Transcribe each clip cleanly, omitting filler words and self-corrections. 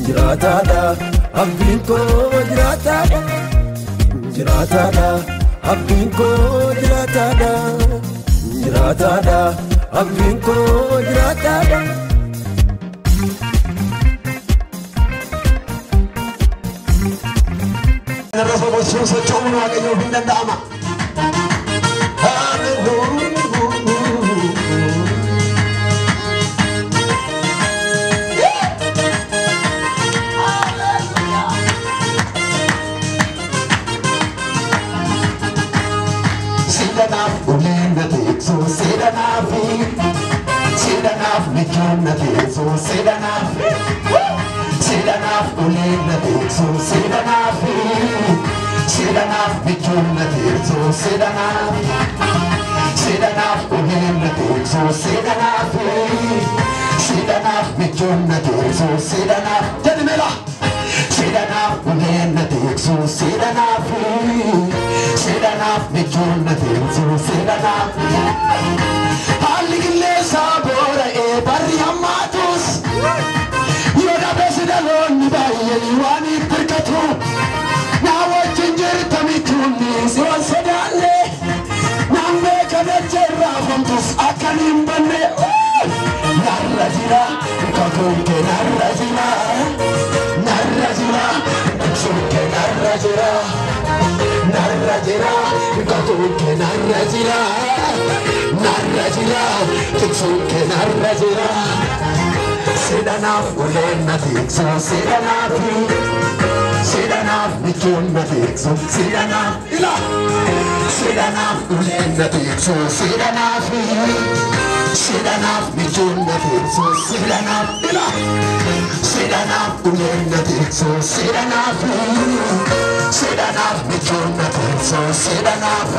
Jiraataadha abdiin koo jiraataadha. Jiraataadha abdiin koo jiraataadha. Jiraataadha abdiin koo jiraataadha. Narra bosu sochoonu waaqayyo hin danda'ama. Sidanaf ulenda tekso sidanafi. Sidanaf nikuna tekso sidanaf. Sidanaf ulenda tekso sidanafi. Sidanaf nikuna tekso sidanaf. Sidanaf ulenda tekso sidanafi. Sidanaf nikuna tekso sidanaf. Janimela. Sidanaf ulenda tekso sidanafi. Sidanaf nikuna tekso sidanaf. Haligile sabora e bari amatus. Yoda besidalon bayeli wani perkatu. Nawa ginger tamituni so sedale. Nambe kadachera famtus akanim bane. Narrajira kakunke narrajira. Narrajira kakunke narrajira. Narrajira kakunke narrajira. Narrajira kakunke narrajira. Sidanaf ulena tikso sidanaf. Sidanaf nikuna tikso sidanaf. Ila Sidanaf ulena tikso sidanaf. Sidanaf nikuna tikso sidanaf. Ila Sidanaf ulena tikso sidanaf. Sidanaf nikuna tikso sidanaf.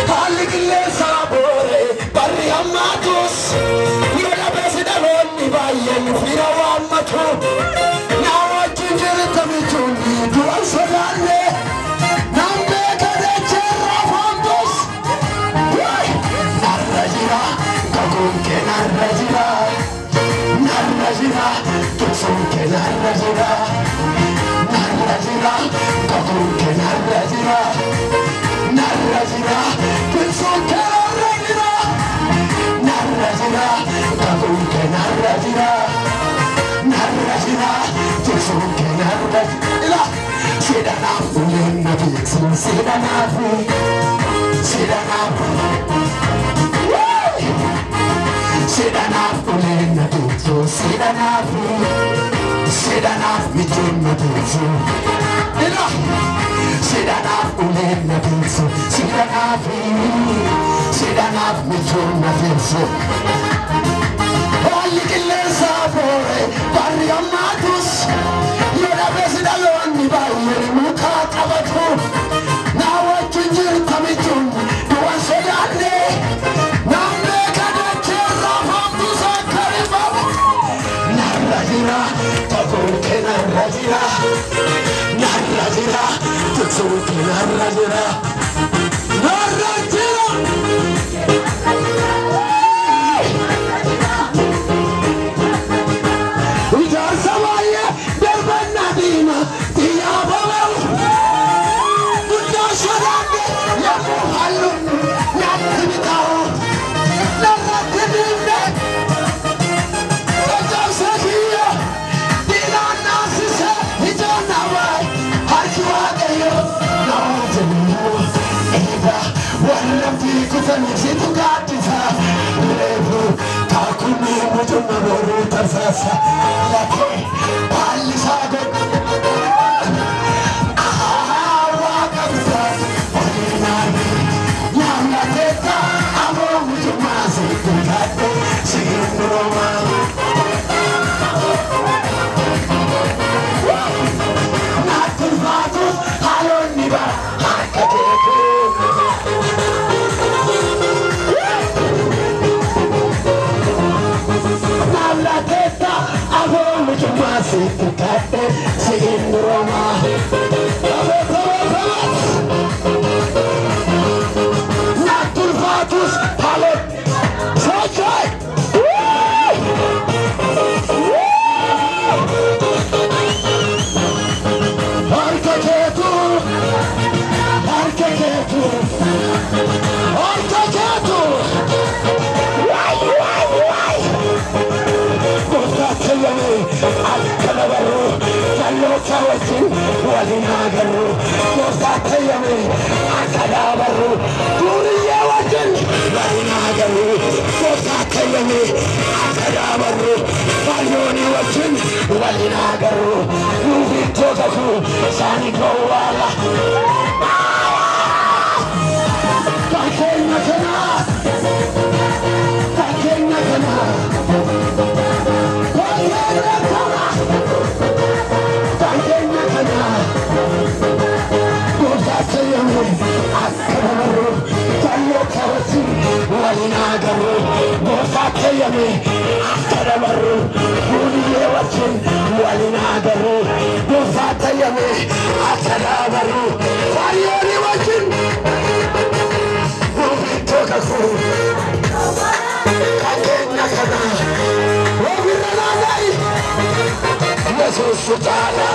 Haligile sabore bari amatus. Yoda besidalon bayel firawamatu. Nawa ginger tamituni dual sodale. Nambe kadechera famtus. Narrajira kagunke narrajira. Narrajira tusunke narrajira. Narrajira kagunke narrajira. Narrajira tusunke narrajira. Narrajira kagunke narrajira. Narrajira tusunke narrajira. Sidanaf ulena tikso sidanaf. Sidanaf. Sidanaf ulena tikso sidanaf. Sidanaf mituna tikso. Ila Sidanaf ulena tikso sidanaf. Sidanaf mituna tikso. Haligile sabore bari amatus. Yoda besidalon bayeli muka kabatu. Nawa ginger tamitun duan sodale. Nambe kadachera famtus akariba. Narrajira kakunke narrajira. Narrajira tutsuke narrajira. Narrajira. Ujar samaya derban nadima tiya bawal. Ujar sharade yamu halun yakibitao. Narrajira. Ujar sahiya dina nasisa hijana wai harkiwa gayo. Nawajamu ida wala fikutani situkatisa. Levu kakuni mujuna boru tarsasa. Lake palisago. Awa kabisa. Olinani nyanga teta amo mujuma situkate siguroma. Natul haloni ba hakateku. Nalla teta amo mujuma situkate siguroma. Natul halon. Sochai. Arkeketu, arkeketu, arkeketu. Wai, wai, wai. Kurtatayami, alkalabaru, kalokawati, walinagaru. Kurtatayami, alkalabaru, duriyawajin, walinagaru. Kurtatayami, alkalabaru, bayoni wajin, walinagaru. Nuvitogaku, sani kowala. Takenya kana, takenya kana. Jesus Sutala,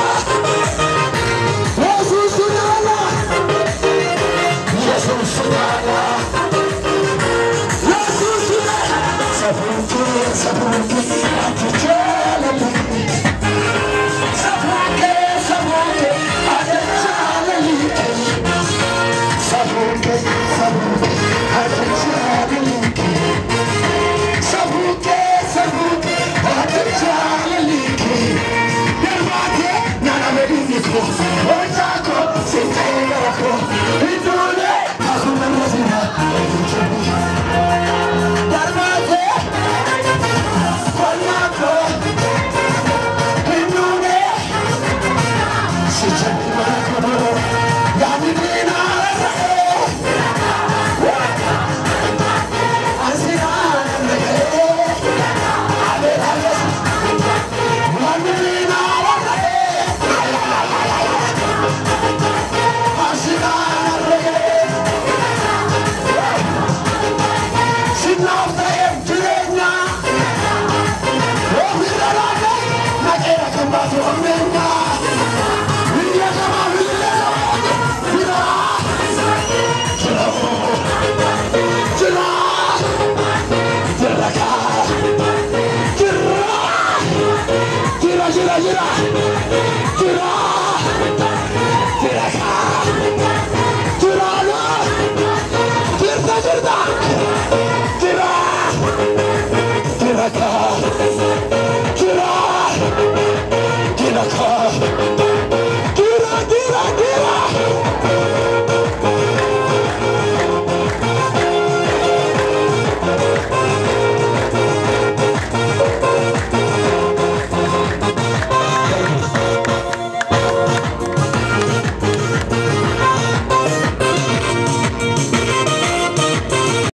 Jesus Sutala, Jesus Sutala, Jesus Sutala. Sabuki, sabuki, atachalali. Sabuki, sabuki, atachalali. Sabuki, sabuki, atachalali. Sabuki, sabuki, atachalali. Gira, gira, gira.